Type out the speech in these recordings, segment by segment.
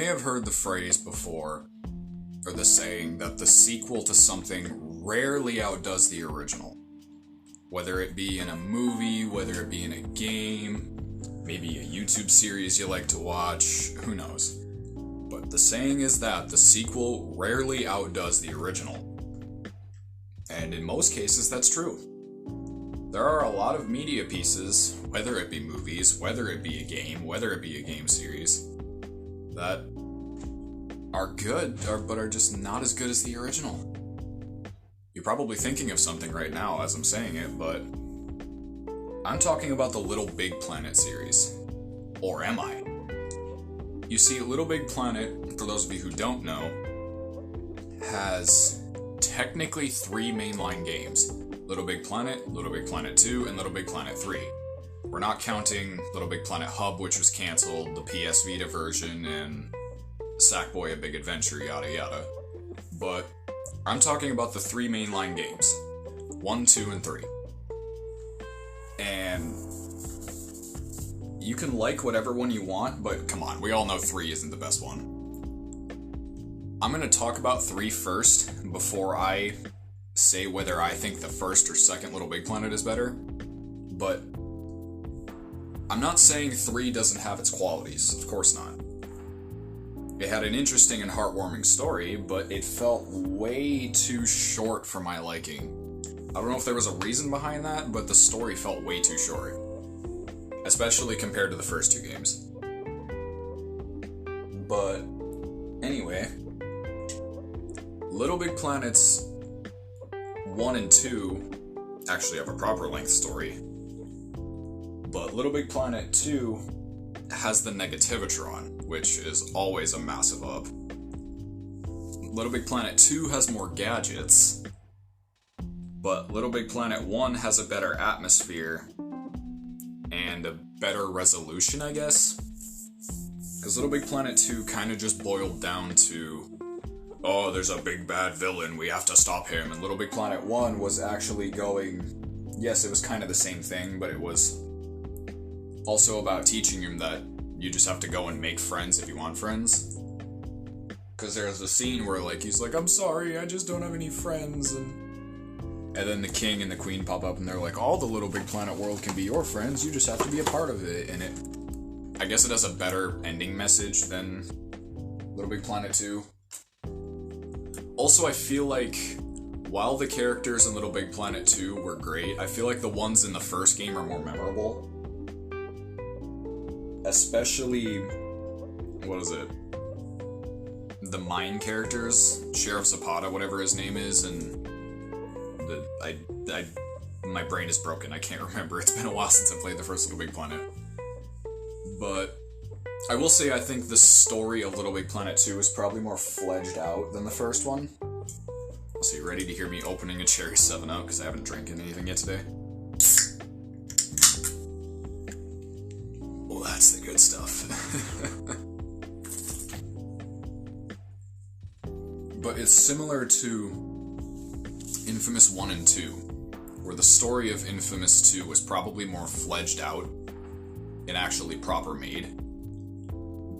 may have heard the phrase before, or the saying, that the sequel to something rarely outdoes the original. Whether it be in a movie, whether it be in a game, maybe a YouTube series you like to watch, who knows. But the saying is that the sequel rarely outdoes the original. And in most cases, that's true. There are a lot of media pieces, whether it be movies, whether it be a game, whether it be a game series, that are good, but are just not as good as the original. You're probably thinking of something right now as I'm saying it, but I'm talking about the LittleBigPlanet series. Or am I? You see, LittleBigPlanet, for those of you who don't know, has technically 3 mainline games. LittleBigPlanet, LittleBigPlanet 2, and LittleBigPlanet 3. We're not counting LittleBigPlanet Hub, which was cancelled, the PS Vita version, and Sackboy: A Big Adventure, yada yada. But I'm talking about the 3 mainline games. 1, 2, and 3. And you can like whatever one you want, but come on, we all know 3 isn't the best one. I'm gonna talk about 3 first, before I say whether I think the first or second LittleBigPlanet is better. But I'm not saying 3 doesn't have its qualities, of course not. It had an interesting and heartwarming story, but it felt way too short for my liking. I don't know if there was a reason behind that, but the story felt way too short. Especially compared to the first 2 games. But anyway, LittleBigPlanet's 1 and 2 actually have a proper length story. But LittleBigPlanet 2 has the Negativatron, which is always a massive up. LittleBigPlanet 2 has more gadgets, but LittleBigPlanet 1 has a better atmosphere and a better resolution, I guess? Because LittleBigPlanet 2 kind of just boiled down to, oh, there's a big bad villain, we have to stop him. And LittleBigPlanet 1 was actually going, yes, it was kind of the same thing, but it was also about teaching him that you just have to go and make friends if you want friends. Because there's a scene where he's like, I'm sorry, I just don't have any friends, and then the king and the queen pop up and they're like, all the LittleBigPlanet world can be your friends, you just have to be a part of it. And I guess it has a better ending message than LittleBigPlanet 2. Also, I feel like while the characters in LittleBigPlanet 2 were great, I feel like the ones in the first game are more memorable. Especially, what is it? The mine characters, Sheriff Zapata, whatever his name is, and my brain is broken, I can't remember. It's been a while since I played the first LittleBigPlanet. But I will say I think the story of LittleBigPlanet 2 is probably more fledged out than the first one. So you ready to hear me opening a cherry 7-Up, because I haven't drinking anything yet today? Well, that's the good stuff. But it's similar to Infamous 1 and 2, where the story of Infamous 2 was probably more fledged out and actually proper made.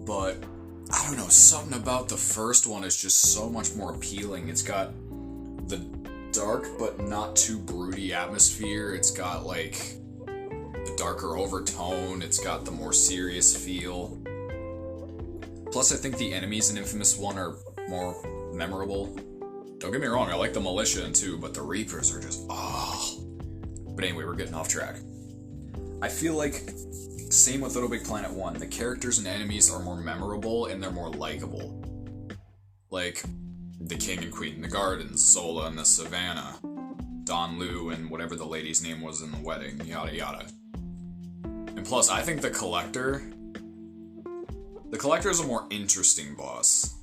But, I don't know, something about the first one is just so much more appealing. It's got the dark but not too broody atmosphere. It's got, the darker overtone. It's got the more serious feel. Plus, I think the enemies in Infamous 1 are more memorable. Don't get me wrong, I like the Militia in 2, but the Reapers are just, But anyway, we're getting off track. I feel like, same with LittleBigPlanet 1, the characters and enemies are more memorable and they're more likable. Like, the King and Queen in the Gardens, Zola in the Savannah, Don Lu and whatever the lady's name was in the wedding, yada yada. And plus, I think the Collector is a more interesting boss.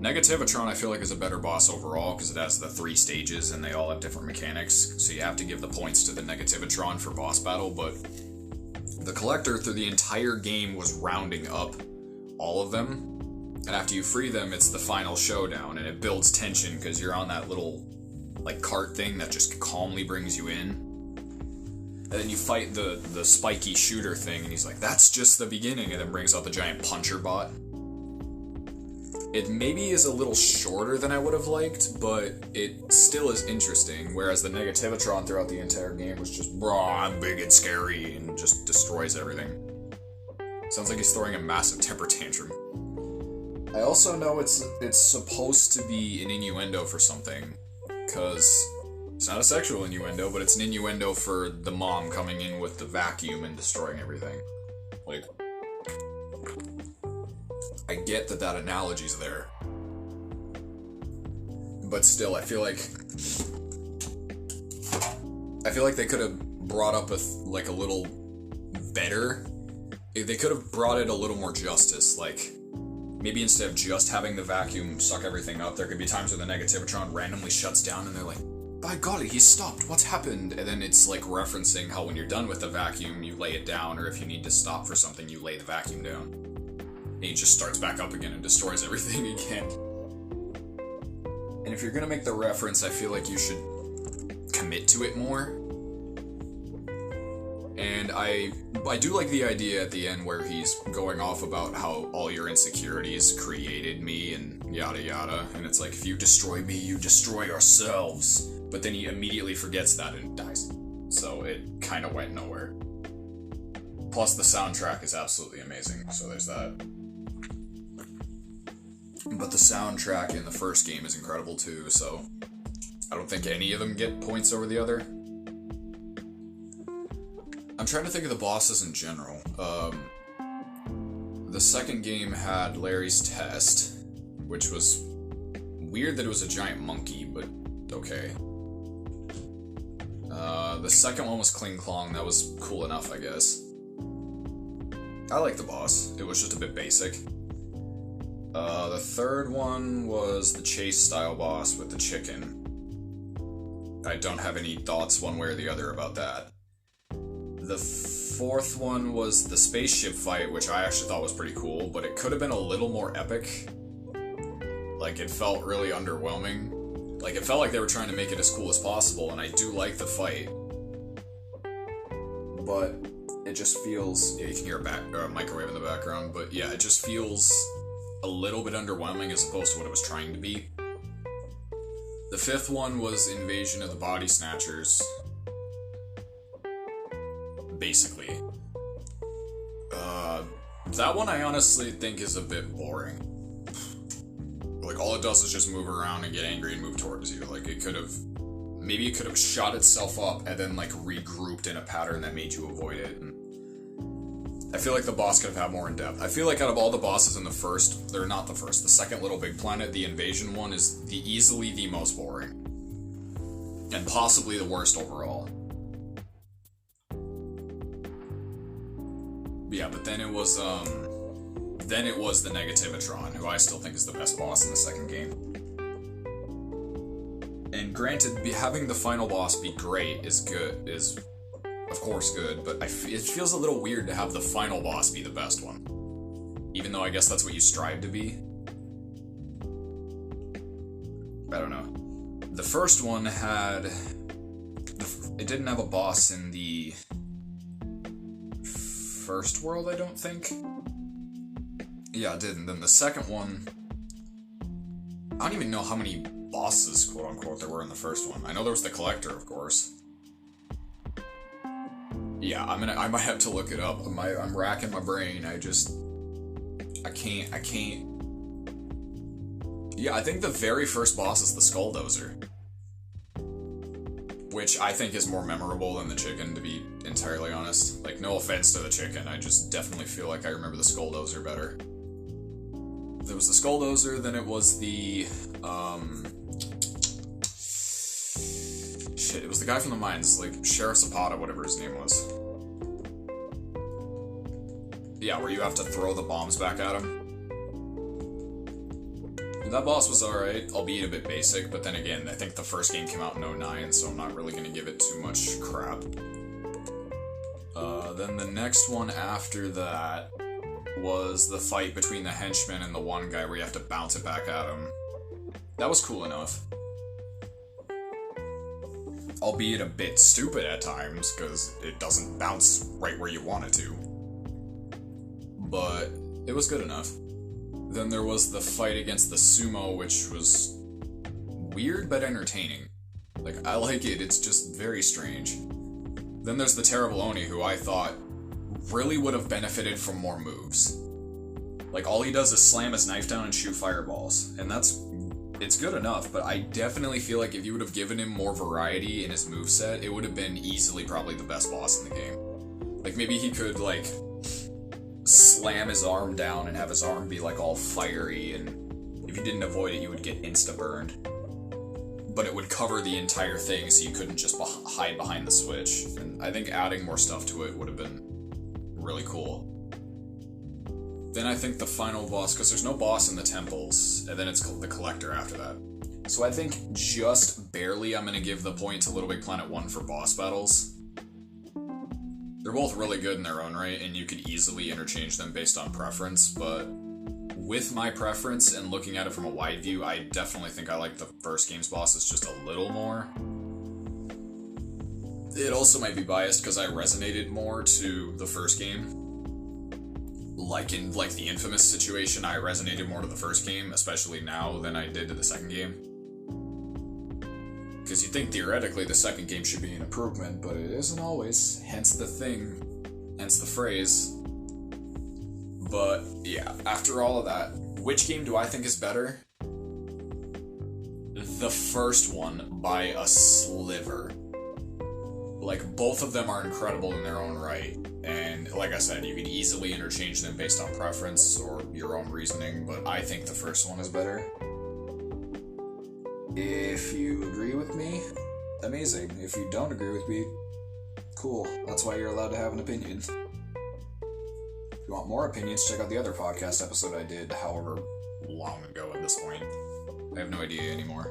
Negativatron, I feel like, is a better boss overall, because it has the 3 stages and they all have different mechanics, so you have to give the points to the Negativatron for boss battle, but the Collector, through the entire game, was rounding up all of them, and after you free them, it's the final showdown, and it builds tension, because you're on that little, cart thing that just calmly brings you in. And then you fight the spiky shooter thing, and he's like, that's just the beginning, and then brings out the giant puncher bot. It maybe is a little shorter than I would have liked, but it still is interesting, whereas the Negativitron throughout the entire game was just, "Brah, I'm big and scary," and just destroys everything. Sounds like he's throwing a massive temper tantrum. I also know it's supposed to be an innuendo for something, because it's not a sexual innuendo, but it's an innuendo for the mom coming in with the vacuum and destroying everything. Like, I get that analogy's there, but still, I feel like they could have brought up a little better. They could have brought it a little more justice. Like, maybe instead of just having the vacuum suck everything up, there could be times where the Negativitron randomly shuts down, and they're like, "By golly, he stopped. What's happened?" And then it's like referencing how when you're done with the vacuum, you lay it down, or if you need to stop for something, you lay the vacuum down. And he just starts back up again and destroys everything again. And if you're gonna make the reference, I feel like you should commit to it more. And I do like the idea at the end where he's going off about how all your insecurities created me and yada yada. And it's like, if you destroy me, you destroy yourselves. But then he immediately forgets that and dies. So it kind of went nowhere. Plus the soundtrack is absolutely amazing, so there's that. But the soundtrack in the first game is incredible too, so I don't think any of them get points over the other. I'm trying to think of the bosses in general. The second game had Larry's Test, which was weird that it was a giant monkey, but okay. The second one was Kling Klong. That was cool enough, I guess. I like the boss. It was just a bit basic. The third one was the chase-style boss with the chicken. I don't have any thoughts one way or the other about that. The fourth one was the spaceship fight, which I actually thought was pretty cool, but it could have been a little more epic. Like, it felt really underwhelming. Like, it felt like they were trying to make it as cool as possible, and I do like the fight. But it just feels... Yeah, you can hear a microwave in the background, but yeah, it just feels a little bit underwhelming as opposed to what it was trying to be. The fifth one was Invasion of the Body Snatchers. Basically. That one I honestly think is a bit boring. Like, all it does is just move around and get angry and move towards you. Like, maybe it could have shot itself up and then, like, regrouped in a pattern that made you avoid it. And I feel like the boss could have had more in depth. I feel like out of all the bosses in the second LittleBigPlanet, the invasion one is easily the most boring. And possibly the worst overall. Yeah, but then it was the Negativitron, who I still think is the best boss in the second game. And granted, having the final boss be great is of course good, but it feels a little weird to have the final boss be the best one. Even though I guess that's what you strive to be. I don't know. The first one it didn't have a boss in the first world, I don't think. Yeah, it did. And then the second one, I don't even know how many bosses, quote unquote, there were in the first one. I know there was the Collector, of course. Yeah, I might have to look it up. I'm racking my brain. I can't. Yeah, I think the very first boss is the Skulldozer. Which I think is more memorable than the chicken, to be entirely honest. Like, no offense to the chicken, I just definitely feel like I remember the Skulldozer better. There was the Skulldozer, then it was the, it was the guy from the mines, like, Sheriff Zapata, whatever his name was. Yeah, where you have to throw the bombs back at him. That boss was alright, albeit a bit basic, but then again, I think the first game came out in 2009, so I'm not really going to give it too much crap. Then the next one after that was the fight between the henchman and the one guy where you have to bounce it back at him. That was cool enough. Albeit a bit stupid at times, because it doesn't bounce right where you want it to. But it was good enough. Then there was the fight against the sumo, which was weird but entertaining. Like, I like it, it's just very strange. Then there's the Terrible Oni, who I thought really would have benefited from more moves. Like, all he does is slam his knife down and shoot fireballs, and it's good enough, but I definitely feel like if you would have given him more variety in his moveset, it would have been easily probably the best boss in the game. Like, maybe he could, like, slam his arm down and have his arm be, like, all fiery, and if you didn't avoid it, you would get insta-burned. But it would cover the entire thing, so you couldn't just hide behind the switch. And I think adding more stuff to it would have been really cool. Then I think the final boss, because there's no boss in the temples, and then it's the Collector after that. So I think just barely I'm going to give the point to LittleBigPlanet 1 for boss battles. They're both really good in their own right, and you could easily interchange them based on preference, but with my preference and looking at it from a wide view, I definitely think I like the first game's bosses just a little more. It also might be biased because I resonated more to the first game. Like in the Infamous situation, I resonated more to the first game, especially now, than I did to the second game. Because you'd think theoretically the second game should be an improvement, but it isn't always, hence the thing, hence the phrase. But yeah, after all of that, which game do I think is better? The first one by a sliver. Like, both of them are incredible in their own right, and like I said, you can easily interchange them based on preference or your own reasoning, but I think the first one is better. If you agree with me, amazing. If you don't agree with me, cool. That's why you're allowed to have an opinion. If you want more opinions, check out the other podcast episode I did however long ago at this point. I have no idea anymore.